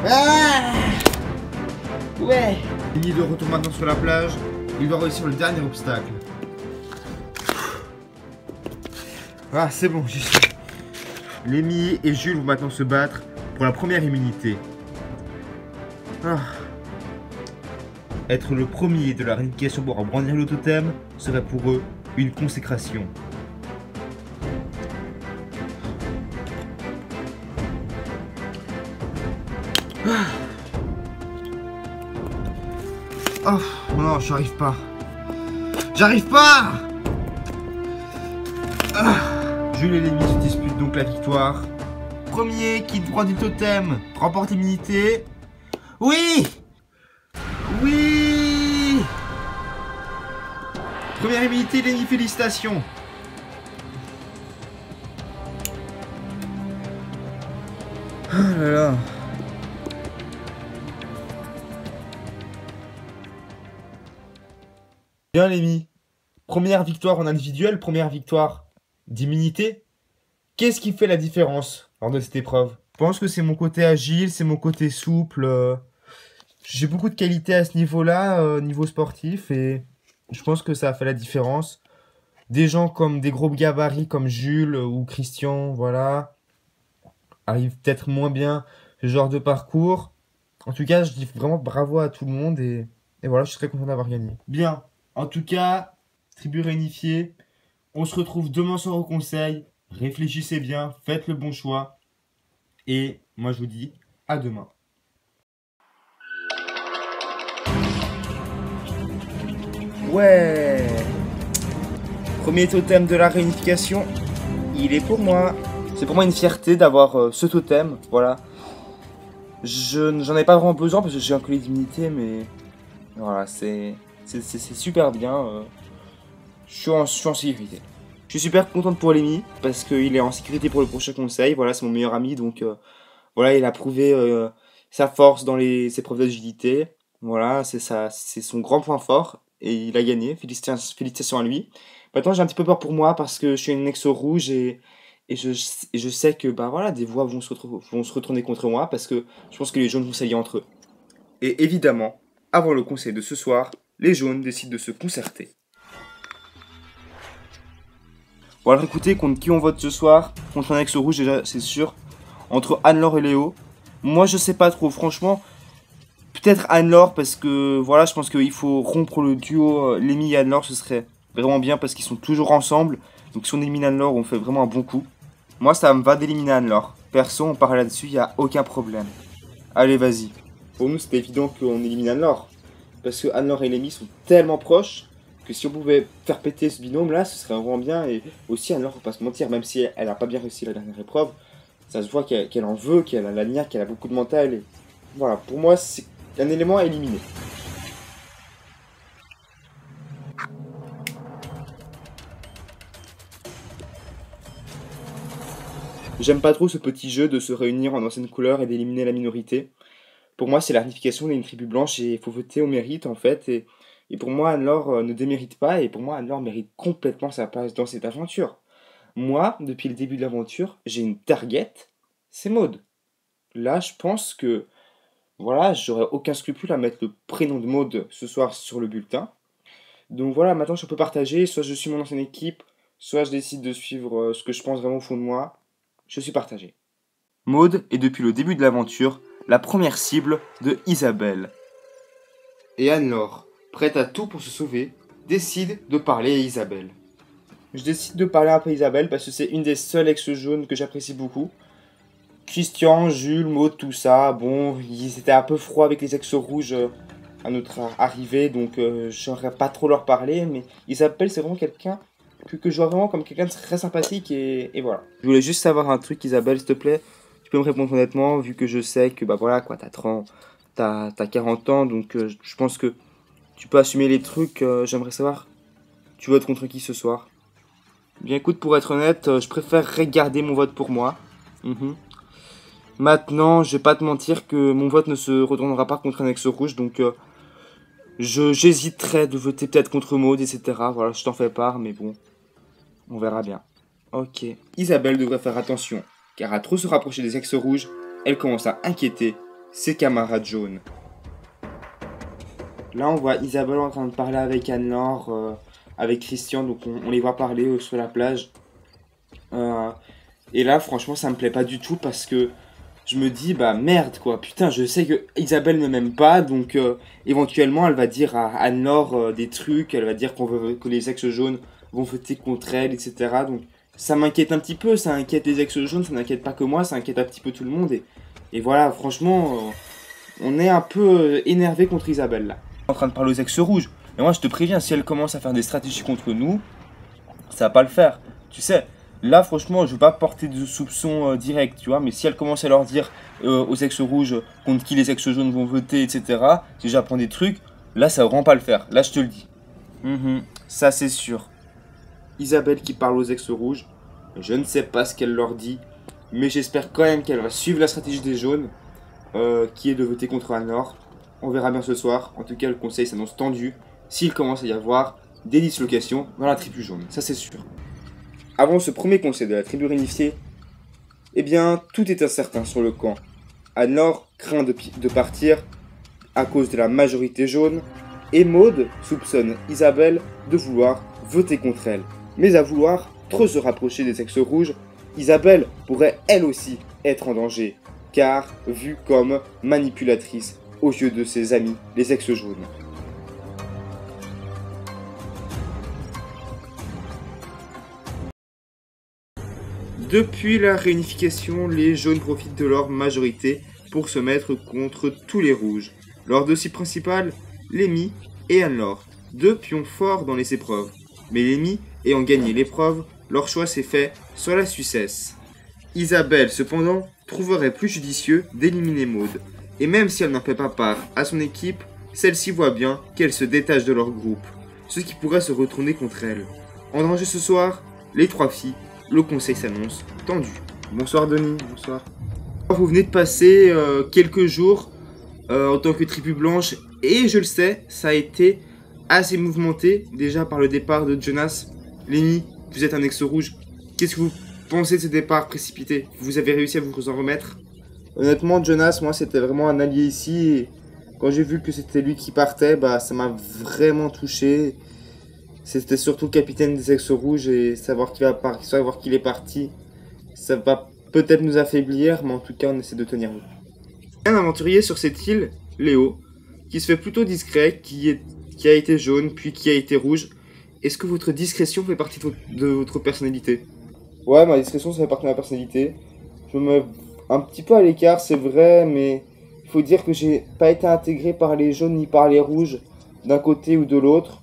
Ah. Ouais. Fini de retour maintenant sur la plage. Il doit réussir le dernier obstacle. Ah, c'est bon, j'y suis. Lémi et Jules vont maintenant se battre pour la première immunité. Ah. Être le premier de la réunification pour brandir le totem serait pour eux une consécration. Oh non, j'arrive pas. J'arrive pas. Jules et Lémi se disputent donc la victoire. Premier qui droit du totem remporte l'immunité. Oui. Oui. Première immunité, Lémi, félicitations. Oh là là. Bien Lémi, première victoire en individuel, première victoire d'immunité. Qu'est-ce qui fait la différence lors de cette épreuve? Je pense que c'est mon côté agile, c'est mon côté souple. J'ai beaucoup de qualité à ce niveau-là, niveau sportif, et je pense que ça a fait la différence. Des gens comme des gros gabarits comme Jules ou Christian, voilà, arrivent peut-être moins bien ce genre de parcours. En tout cas, je dis vraiment bravo à tout le monde, et voilà, je suis très content d'avoir gagné. Bien. En tout cas, tribu réunifiée, on se retrouve demain soir au conseil. Réfléchissez bien, faites le bon choix. Et moi je vous dis à demain. Ouais. Premier totem de la réunification, il est pour moi. C'est pour moi une fierté d'avoir ce totem, voilà. J'en ai pas vraiment besoin parce que j'ai un collier d'immunité, mais voilà, c'est super bien. Je suis en sécurité. Je suis super contente pour Lémi parce qu'il est en sécurité pour le prochain conseil. Voilà, c'est mon meilleur ami, donc voilà, il a prouvé sa force dans ses preuves d'agilité. Voilà, c'est son grand point fort et il a gagné. Félicitations à lui. Maintenant, j'ai un petit peu peur pour moi parce que je suis une ex rouge et je sais que bah voilà, des voix vont se retourner contre moi parce que je pense que les jaunes vont s'allier entre eux. Et évidemment, avant le conseil de ce soir, les jaunes décident de se concerter. Bon alors écoutez, contre qui on vote ce soir? Contre un ex rouge déjà, c'est sûr. Entre Anne-Laure et Léo. Moi je sais pas trop, franchement. Peut-être Anne-Laure parce que voilà, je pense qu'il faut rompre le duo Lémi et Anne-Laure, ce serait vraiment bien parce qu'ils sont toujours ensemble. Donc si on élimine Anne-Laure, on fait vraiment un bon coup. Moi ça me va d'éliminer Anne-Laure. Perso, on parle là-dessus, il n'y a aucun problème. Allez, vas-y. Pour nous, c'était évident qu'on élimine Anne-Laure. Parce que Anne-Laure et Lémi sont tellement proches que si on pouvait faire péter ce binôme-là, ce serait vraiment bien. Et aussi, Anne-Laure, faut pas se mentir, même si elle n'a pas bien réussi la dernière épreuve, ça se voit qu'elle en veut, qu'elle a la niaque, qu'elle a beaucoup de mental. Et voilà, pour moi, c'est un élément à éliminer. J'aime pas trop ce petit jeu de se réunir en anciennes couleurs et d'éliminer la minorité. Pour moi, c'est la réunification d'une tribu blanche et il faut voter au mérite en fait. Et pour moi, Anne-Laure ne démérite pas et pour moi, Anne-Laure mérite complètement sa place dans cette aventure. moi, depuis le début de l'aventure, j'ai une target, c'est Maud. Là, je pense que, voilà, j'aurais aucun scrupule à mettre le prénom de Maud ce soir sur le bulletin. Donc voilà, maintenant je peux partager, soit je suis mon ancienne équipe, soit je décide de suivre ce que je pense vraiment au fond de moi. Je suis partagé. Maud est depuis le début de l'aventure la première cible de Isabelle. Et Anne-Laure, prête à tout pour se sauver, décide de parler à Isabelle. Je décide de parler un peu à Isabelle parce que c'est une des seules ex-jaunes que j'apprécie beaucoup. Christian, Jules, Maud, tout ça, bon, ils étaient un peu froids avec les ex-rouges à notre arrivée, donc j'aurais pas trop leur parler, mais Isabelle, c'est vraiment quelqu'un que je vois vraiment comme quelqu'un de très sympathique et voilà. Je voulais juste savoir un truc, Isabelle, s'il te plaît. Tu peux me répondre honnêtement, vu que je sais que, bah voilà, quoi, t'as 40 ans, donc je pense que tu peux assumer les trucs. J'aimerais savoir, tu votes contre qui ce soir? Bien écoute, pour être honnête, je préférerais garder mon vote pour moi. Maintenant, je vais pas te mentir que mon vote ne se retournera pas contre un ex-rouge, donc j'hésiterais de voter peut-être contre Maud, etc. Voilà, je t'en fais part, mais bon, on verra bien. Ok. Isabelle devrait faire attention, car à trop se rapprocher des ex-rouges, elle commence à inquiéter ses camarades jaunes. Là, on voit Isabelle en train de parler avec Anne-Laure, avec Christian, donc on les voit parler sur la plage. Et là, franchement, ça me plaît pas du tout parce que je me dis, bah merde quoi, putain, je sais que Isabelle ne m'aime pas, donc éventuellement, elle va dire à Anne-Laure des trucs, elle va dire que les ex jaunes vont voter contre elle, etc. Donc ça m'inquiète un petit peu, ça inquiète les ex jaunes, ça n'inquiète pas que moi, ça inquiète un petit peu tout le monde. Et voilà, franchement, on est un peu énervé contre Isabelle là. En train de parler aux ex rouges. Et moi, je te préviens, si elle commence à faire des stratégies contre nous, ça va pas le faire. Tu sais, là, franchement, je veux pas porter de soupçons directs, tu vois. Mais si elle commence à leur dire aux ex rouges contre qui les ex jaunes vont voter, etc., si j'apprends des trucs, là, ça va vraiment pas le faire. Là, je te le dis. Ça, c'est sûr. Isabelle qui parle aux ex rouges, je ne sais pas ce qu'elle leur dit, mais j'espère quand même qu'elle va suivre la stratégie des jaunes, qui est de voter contre Anne-Laure. On verra bien ce soir. En tout cas, le conseil s'annonce tendu s'il commence à y avoir des dislocations dans la tribu jaune. Ça, c'est sûr. Avant ce premier conseil de la tribu réunifiée, eh bien, tout est incertain sur le camp. Anne-Laure craint de partir à cause de la majorité jaune, et Maud soupçonne Isabelle de vouloir voter contre elle. Mais à vouloir trop se rapprocher des ex rouges, Isabelle pourrait elle aussi être en danger, car vue comme manipulatrice aux yeux de ses amis, les ex-jaunes. Depuis la réunification, les jaunes profitent de leur majorité pour se mettre contre tous les rouges. Leur deux cibles principales, Lémi et Anne-Laure, deux pions forts dans les épreuves. Mais Lémi ayant gagné l'épreuve, leur choix s'est fait sur la Suissesse. Isabelle, cependant, trouverait plus judicieux d'éliminer Maud. Et même si elle n'en fait pas part à son équipe, celle-ci voit bien qu'elle se détache de leur groupe, ce qui pourrait se retourner contre elle. En danger ce soir, les trois filles, le conseil s'annonce tendu. Bonsoir Denis, bonsoir. Vous venez de passer quelques jours en tant que tribu blanche, et je le sais, ça a été assez mouvementé, déjà par le départ de Jonas. Lémi, vous êtes un ex-rouge, qu'est-ce que vous pensez de ce départ précipité? Vous avez réussi à vous en remettre? Honnêtement, Jonas, moi, c'était vraiment un allié ici. Et quand j'ai vu que c'était lui qui partait, bah, ça m'a vraiment touché. C'était surtout le capitaine des ex-rouges et savoir qu'il est parti, ça va peut-être nous affaiblir, mais en tout cas, on essaie de tenir bon. Un aventurier sur cette île, Léo, qui se fait plutôt discret, qui a été jaune, puis qui a été rouge. Est-ce que votre discrétion fait partie de votre personnalité? Ouais, ma discrétion, ça fait partie de ma personnalité. Je me un petit peu à l'écart, c'est vrai, mais il faut dire que j'ai pas été intégré par les jaunes ni par les rouges, d'un côté ou de l'autre.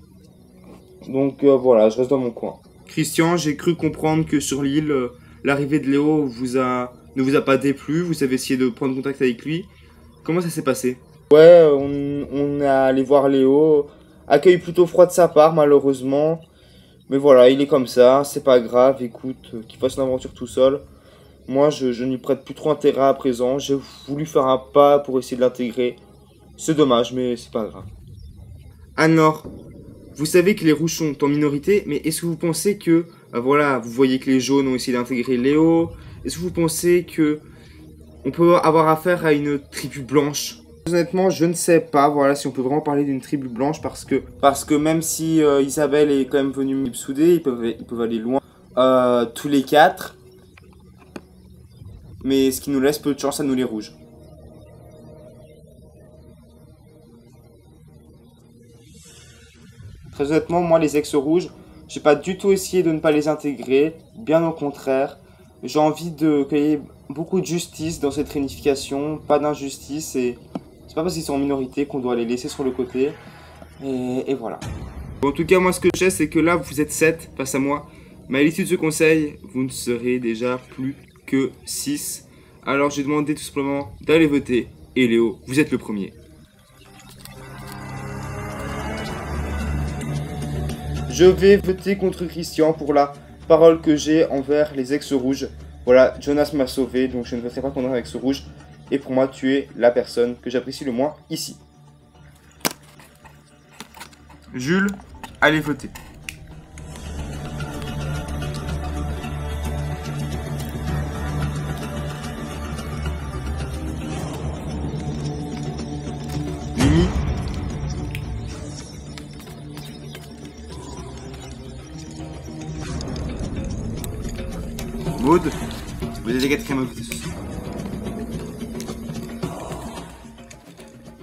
Donc voilà, je reste dans mon coin. Christian, j'ai cru comprendre que sur l'île, l'arrivée de Léo ne vous a pas déplu, vous avez essayé de prendre contact avec lui. Comment ça s'est passé? Ouais, on est allé voir Léo, accueil plutôt froid de sa part malheureusement. Mais voilà, il est comme ça, c'est pas grave, écoute, qu'il fasse une aventure tout seul. Moi, je n'y prête plus trop intérêt à présent. J'ai voulu faire un pas pour essayer de l'intégrer. C'est dommage, mais c'est pas grave. Anne-Laure, vous savez que les rouges sont en minorité, mais est-ce que vous pensez que Voilà, vous voyez que les jaunes ont essayé d'intégrer Léo. Est-ce que vous pensez que on peut avoir affaire à une tribu blanche? Honnêtement, je ne sais pas, voilà, si on peut vraiment parler d'une tribu blanche parce que même si Isabelle est quand même venue me souder, ils peuvent aller loin tous les quatre. Mais ce qui nous laisse peu de chance à nous les rouges. Très honnêtement, moi les ex-rouges, j'ai pas du tout essayé de ne pas les intégrer, bien au contraire. J'ai envie qu'il y ait beaucoup de justice dans cette réunification, pas d'injustice, et c'est pas parce qu'ils sont en minorité qu'on doit les laisser sur le côté. Et voilà. Bon, en tout cas, moi ce que je sais, c'est que là vous êtes 7 face à moi. Mais à l'issue de ce conseil, vous ne serez déjà plus que 6. Alors j'ai demandé tout simplement d'aller voter. Et Léo, vous êtes le premier. Je vais voter contre Christian pour la parole que j'ai envers les ex-rouges. Voilà, Jonas m'a sauvé, donc je ne voterai pas contre un ex-rouge. Et pour moi, tu es la personne que j'apprécie le moins ici. Jules, allez voter. Mimi. Maud, vous êtes les quatrièmes à voter ce soir.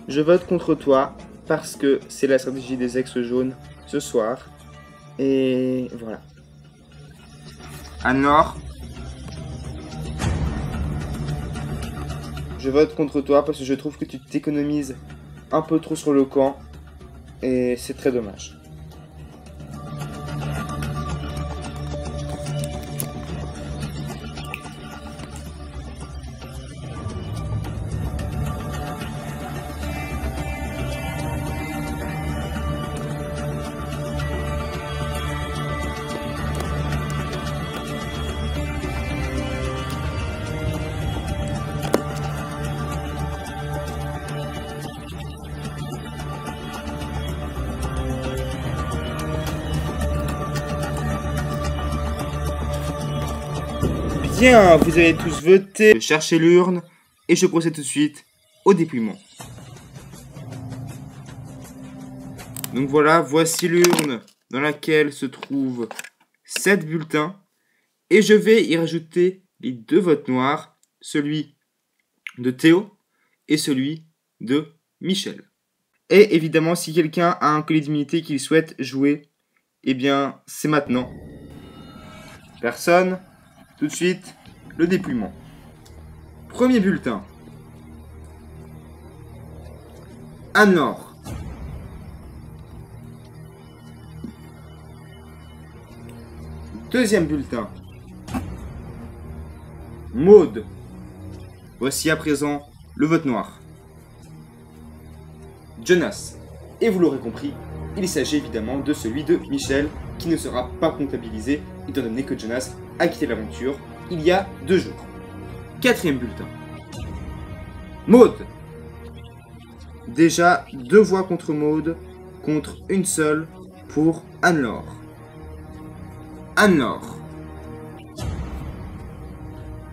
Je vote contre toi parce que c'est la stratégie des ex-jaunes ce soir. Et voilà. Anne-Laure. Je vote contre toi parce que je trouve que tu t'économises un peu trop sur le camp. Et c'est très dommage. Bien, vous avez tous voté. Cherchez l'urne et je procède tout de suite au dépouillement. Donc voilà, voici l'urne dans laquelle se trouvent 7 bulletins. Et je vais y rajouter les 2 votes noirs, celui de Théo et celui de Michel. Et évidemment, si quelqu'un a un collier d'immunité qu'il souhaite jouer, eh bien, c'est maintenant. Personne. Tout de suite, le dépouillement. Premier bulletin. Anne-Laure. Deuxième bulletin. Maud. Voici à présent le vote noir. Jonas. Et vous l'aurez compris, il s'agit évidemment de celui de Michel, qui ne sera pas comptabilisé, étant donné que Jonas a quitté l'aventure il y a 2 jours. Quatrième bulletin. Maud. Déjà 2 voix contre Maud, contre une seule pour Anne-Laure. Anne-Laure.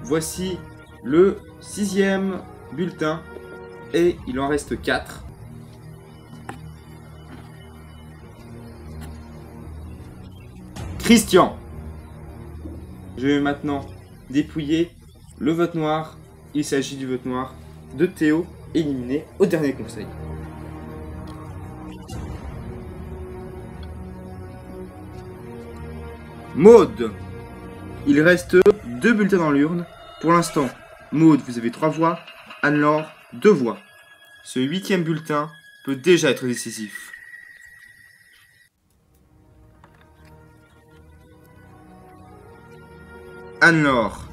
Voici le 6e bulletin et il en reste 4. Christian. Je vais maintenant dépouiller le vote noir. Il s'agit du vote noir de Théo, éliminé au dernier conseil. Maud. Il reste 2 bulletins dans l'urne. Pour l'instant, Maud, vous avez 3 voix. Anne-Laure, 2 voix. Ce 8e bulletin peut déjà être décisif. Anne-Laure.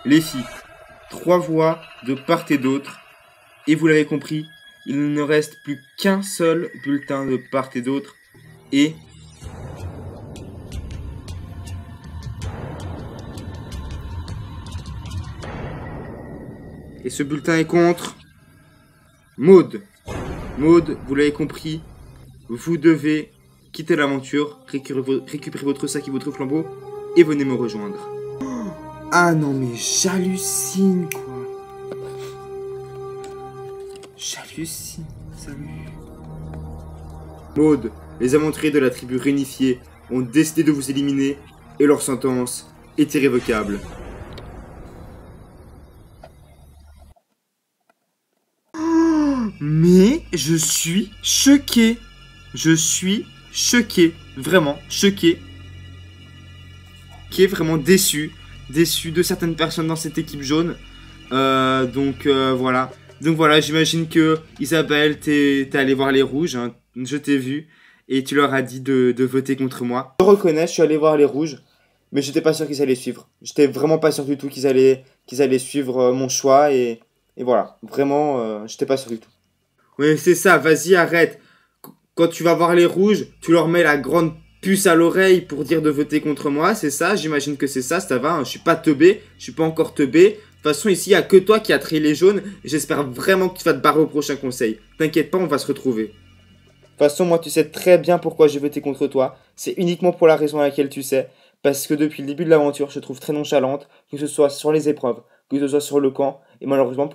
Les filles, 3 voix de part et d'autre. Et vous l'avez compris, il ne reste plus qu'un seul bulletin de part et d'autre. Et ce bulletin est contre Maud. Maud, vous l'avez compris, vous devez quittez l'aventure, récupérez votre sac et votre flambeau et venez me rejoindre. Ah non mais j'hallucine quoi. J'hallucine, salut. Maud, les aventuriers de la tribu réunifiée ont décidé de vous éliminer et leur sentence est irrévocable. Mais je suis choqué. Je suis choqué. Vraiment choqué. Qui est vraiment déçu. Déçu de certaines personnes dans cette équipe jaune. Voilà. Donc voilà, j'imagine que Isabelle, t'es allé voir les rouges. Hein. Je t'ai vu. Et tu leur as dit de voter contre moi. Je reconnais, je suis allé voir les rouges. Mais j'étais pas sûr qu'ils allaient suivre. J'étais vraiment pas sûr du tout qu'ils allaient suivre mon choix. Et voilà. Vraiment, j'étais pas sûr du tout. Ouais, c'est ça, vas-y, arrête. Quand tu vas voir les rouges, tu leur mets la grande puce à l'oreille pour dire de voter contre moi, c'est ça? J'imagine que c'est ça, ça va, hein. Je suis pas teubé, je suis pas encore teubé. De toute façon, ici, il n'y a que toi qui as trahi les jaunes. Et j'espère vraiment que tu vas te barrer au prochain conseil. T'inquiète pas, on va se retrouver. De toute façon, moi, tu sais très bien pourquoi j'ai voté contre toi. C'est uniquement pour la raison à laquelle tu sais. Parce que depuis le début de l'aventure, je te trouve très nonchalante, que ce soit sur les épreuves, que ce soit sur le camp. Et malheureusement,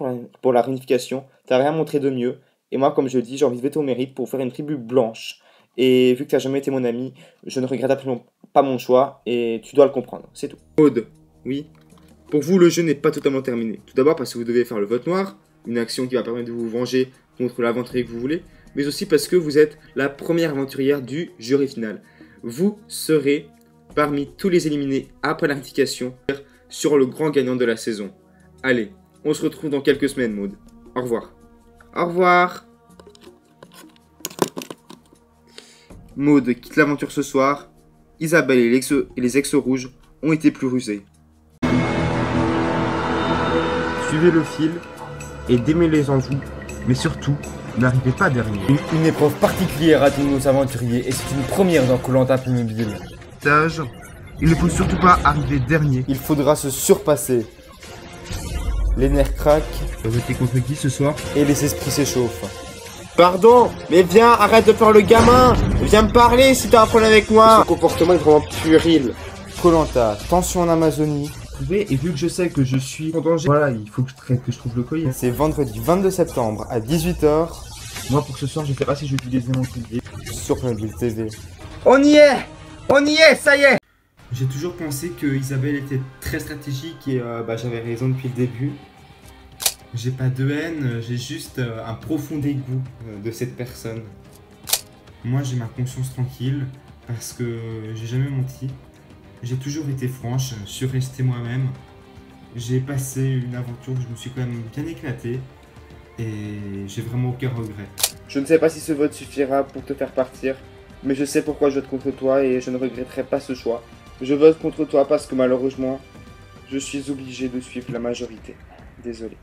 pour la réunification, t'as rien montré de mieux. Et moi, comme je le dis, j'ai envie de voter au mérite pour faire une tribu blanche. Et vu que tu n'as jamais été mon ami, je ne regrette absolument pas mon choix. Et tu dois le comprendre, c'est tout. Maud, oui. Pour vous, le jeu n'est pas totalement terminé. Tout d'abord parce que vous devez faire le vote noir, une action qui va permettre de vous venger contre l'aventurier que vous voulez. Mais aussi parce que vous êtes la première aventurière du jury final. Vous serez parmi tous les éliminés après la réunification sur le grand gagnant de la saison. Allez, on se retrouve dans quelques semaines, Maud. Au revoir. Au revoir. Maud quitte l'aventure ce soir. Isabelle et les ex-rouges ont été plus rusés. Suivez le fil et démêlez-en vous. Mais surtout, n'arrivez pas dernier. Une épreuve particulière attend nos aventuriers et c'est une première dans Koh-Lanta Playmobil. Sage, il ne faut surtout pas arriver dernier. Il faudra se surpasser. Les nerfs craquent. Voter contre qui ce soir? Et les esprits s'échauffent. Pardon, mais viens, arrête de faire le gamin. Viens me parler si t'as un problème avec moi. Son comportement est vraiment puéril. Koh-Lanta, tension en Amazonie. Et vu que je sais que je suis en danger, voilà, il faut que je trouve le collier. C'est vendredi 22 septembre à 18h. Moi pour ce soir, je sais pas si je vais utiliser mon collier. Sur Playmobil TV. On y est, ça y est. J'ai toujours pensé que Isabelle était très stratégique et j'avais raison depuis le début. J'ai pas de haine, j'ai juste un profond dégoût de cette personne. Moi j'ai ma conscience tranquille parce que j'ai jamais menti. J'ai toujours été franche, je suis resté moi-même. J'ai passé une aventure où je me suis quand même bien éclaté et j'ai vraiment aucun regret. Je ne sais pas si ce vote suffira pour te faire partir, mais je sais pourquoi je vote contre toi et je ne regretterai pas ce choix. Je vote contre toi parce que malheureusement, je suis obligé de suivre la majorité. Désolé.